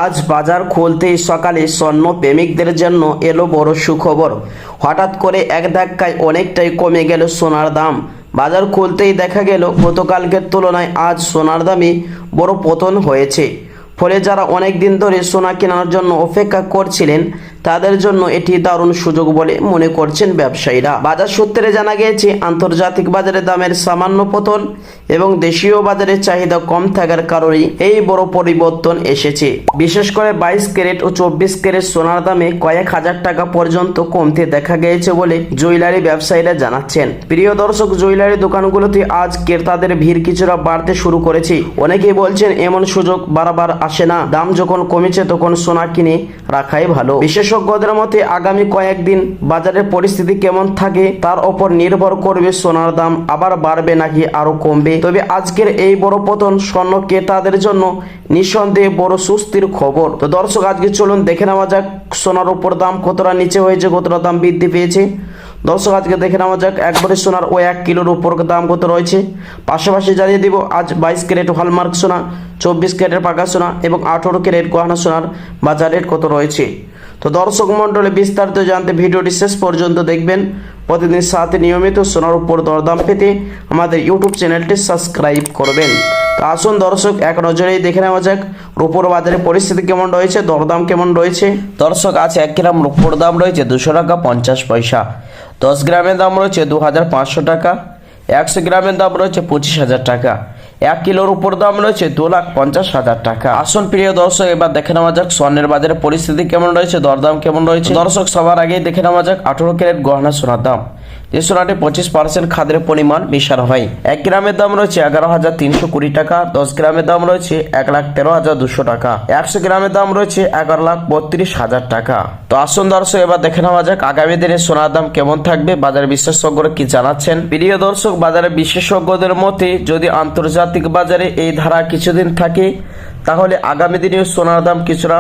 আজ বাজার খুলতেই সকালে স্বর্ণ প্রেমিকদের জন্য এলো বড় সুখবর। হঠাৎ করে এক ধাক্কায় অনেকটাই কমে গেল সোনার দাম। বাজার খুলতেই দেখা গেল গতকালকের তুলনায় আজ সোনার দামে বড় পতন হয়েছে। ফলে যারা অনেক দিন ধরে সোনা কেনার জন্য অপেক্ষা করছিলেন তাদের জন্য এটি দারুণ সুযোগ বলে মনে করছেন ব্যবসায়ীরা। বাজার সূত্রে জানা গিয়েছে, আন্তর্জাতিক বাজারে দামের সামান্য পতন এবং দেশীয় বাজারে চাহিদা কম থাকার কারণেই এই বড় পরিবর্তন এসেছে। বিশেষ করে 22 ক্যারেট ও 24 ক্যারেট সোনার দামে কয়েক হাজার টাকা পর্যন্ত কমতে দেখা গিয়েছে বলে জুয়েলারি ব্যবসায়ীরা জানাচ্ছেন। প্রিয় দর্শক, জুয়েলারি দোকানগুলোতে আজ ক্রেতাদের ভিড় কিছুটা বাড়তে শুরু করেছে। অনেকেই বলছেন এমন সুযোগ বারবার আসে না, দাম যখন কমেছে তখন সোনা কিনে রাখাই ভালো। বিশেষজ্ঞদের মতে আগামী কয়েকদিন বাজারের পরিস্থিতি কেমন থাকে তার উপর নির্ভর করবে সোনার দাম আবার বাড়বে নাকি আরো কমবে। তবে আজকের এই বড় পতন স্বর্ণ ক্রেতাদের জন্য নিঃসন্দেহে বড় স্বস্তির খবর। তো দর্শক, আজকে চলুন দেখে নেওয়া যাক সোনার উপর দাম কতটা নিচে হয়েছে, কতটা দাম বৃদ্ধি পেয়েছে। দর্শক, আজকে দেখে নেওয়া যাক এক ভরি সোনার ও 1 কিলোর উপর দাম কত রয়েছে। পাশাপাশি জানিয়ে দিব আজ 22 ক্যারেট হলমার্ক সোনা, 24 ক্যারেট পাকা সোনা এবং 18 ক্যারেট গহনা সোনার বাজার রেট কত রয়েছে। তো দর্শক মণ্ডলী, বিস্তারিত জানতে ভিডিওটি শেষ পর্যন্ত দেখবেন। প্রতিদিন সাথে নিয়মিত সোনার উপর দরদাম পেতে আমাদের ইউটিউব চ্যানেলটি সাবস্ক্রাইব করবেন। তো আসুন দর্শক, এক নজরেই দেখে নেওয়া যাক রূপোর বাজারে পরিস্থিতি কেমন রয়েছে, দরদাম কেমন রয়েছে। দর্শক, আজ 1 গ্রাম রূপোর দাম রয়েছে 200 টাকা 50 পয়সা। 10 গ্রামের দাম রয়েছে 2500 টাকা। 100 গ্রামের দাম রয়েছে 25,000 টাকা। 1 কিলোর উপর দাম রয়েছে 2,50,000 টাকা। আসুন প্রিয় দর্শক, এবার দেখে নেওয়া যাক স্বর্ণের বাজারে পরিস্থিতি কেমন রয়েছে, দরদাম কেমন রয়েছে। দর্শক, সবার আগেই দেখে নেওয়া যাক 18 ক্যারেট গহনা সোনার দাম। যে সোনাটি 25% খাদের পরিমাণ মেশানো হয়। 1 গ্রামের দাম রয়েছে 11,320 টাকা। 10 গ্রামের দাম রয়েছে 1,13,200 টাকা। 100 গ্রামের দাম রয়েছে 11,32,000 টাকা। তো আসুন দর্শক, এবার দেখে নেওয়া যাক আগামী দিনে সোনার দাম কেমন থাকবে, বাজার বিশেষজ্ঞরা কি জানাচ্ছেন। প্রিয় দর্শক, বাজারে বিশেষজ্ঞদের মতে যদি আন্তর্জাতিক বাজারে এই ধারা কিছুদিন থাকে তাহলে আগামী দিনে সোনার দাম কিছুটা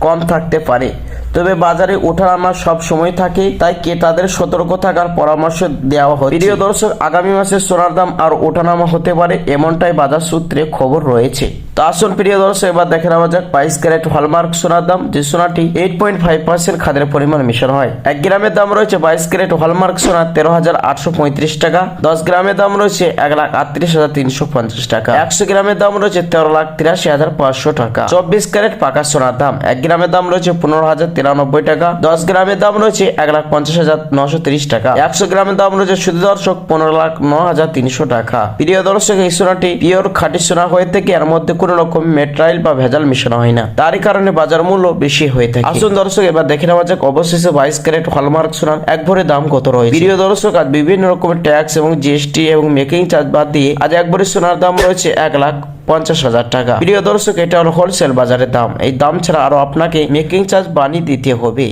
কম থাকতে পারে। তবে বাজারে ওঠানামা সব সময় থাকে, তাই ক্রেতাদের সতর্ক থাকার পরামর্শ দেওয়া হয়। প্রিয় দর্শক, আগামী মাসে সোনার দাম আর ওঠানামা হতে পারে এমনটাই বাজার সূত্রে খবর রয়েছে। তো আসুন প্রিয় দর্শক, এবার দেখে নেওয়া যাক 22 ক্যারেট হলমার্ক সোনার দাম। যে সোনাটি 8.5% খাদের পরিমাণ মেশানো হয়। 1 গ্রামের দাম রয়েছে 22 ক্যারেট হলমার্ক সোনা 13,835 টাকা। 10 গ্রামের দাম রয়েছে 1,38,350 টাকা। 100 গ্রামের দাম রয়েছে 13,83,500 টাকা। 24 ক্যারেট পাকা সোনার দাম 1 গ্রামের দাম রয়েছে 15,093 টাকা। 10 গ্রামের দাম রয়েছে 1,50,930 টাকা। 100 গ্রামের দাম রয়েছে শুধু দর্শক 15,09,300 টাকা। প্রিয় দর্শক, এই সোনাটি পিওর খাঁটি সোনা হয়ে থেকে এর মধ্যে কোনো রকম মেটেরিয়াল বা ভেজাল মেশানো হয় না, তারই কারণে বাজার মূল্য বেশি হয়ে থাকে। আসুন দর্শক, এবার দেখে নেওয়া যাক অবশেষে 22 ক্যারেট হলমার্ক সোনার এক ভরি দাম কত রয়েছে। প্রিয় দর্শক, আজ বিভিন্ন রকমের ট্যাক্স এবং জিএসটি এবং মেকিং চার্জ বাদ দিয়ে আজ এক ভরি সোনার দাম রয়েছে 1,50,000 টাকা। প্রিয় দর্শক, এটা হলো হোলসেল বাজারের দাম। এই দাম ছাড়া আরো আপনাকে মেকিং চার্জ বানিয়ে দিতে হবে।